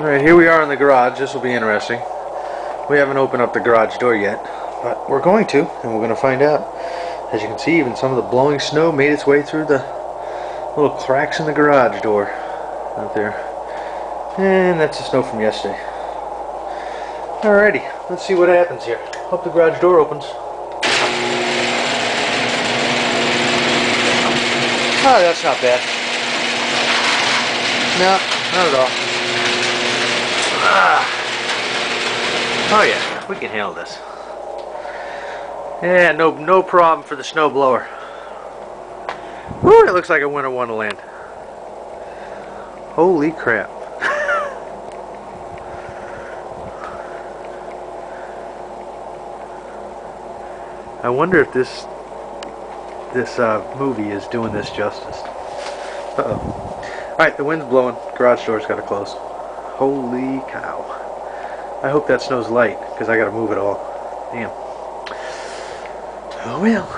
Alright, here we are in the garage. This will be interesting. We haven't opened up the garage door yet, but we're going to, and we're going to find out. As you can see, even some of the blowing snow made its way through the little cracks in the garage door out there. And that's the snow from yesterday. Alrighty, let's see what happens here. Hope the garage door opens. Oh, that's not bad. No, not at all. Oh yeah, we can handle this. Yeah, no problem for the snow blower. Woo, it looks like a winter wonderland. Holy crap. I wonder if this movie is doing this justice. Uh-oh. Alright, the wind's blowing. Garage door's got to close. Holy cow. I hope that snow's light, because I got to move it all. Damn. Oh well.